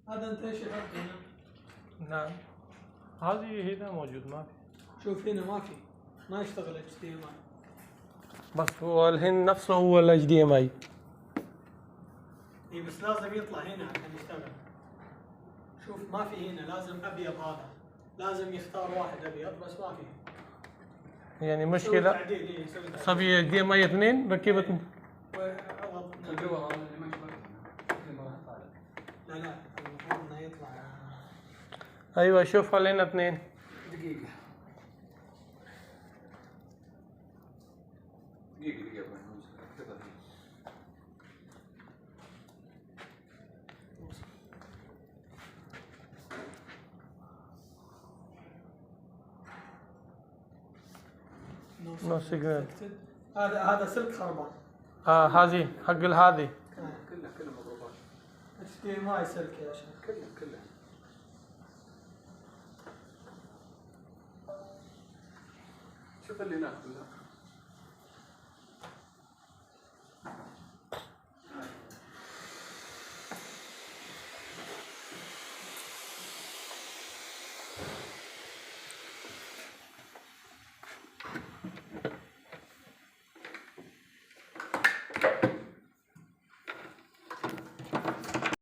هذا انت ايش يحط هنا؟ نعم هذه هنا موجود ما في. شوف هنا ما يشتغل HDMI. بس هو الحين نفسه هو ال HDMI. اي بس لازم يطلع هنا عشان يشتغل. شوف ما في هنا، لازم ابيض هذا، لازم يختار واحد ابيض بس ما في. يعني مشكلة. تعديل اي يسوي تعديل. صبي HDMI 2 ركبت. لا المفروض انه يطلع. ايوه شوف خلينا 2. دقيقة نو سيجنال. هذا سلك خربان. هذه حق هذه. كلها مضروبات. HDMI سلك يا شيخ. كلها شوف اللي هناك كلها.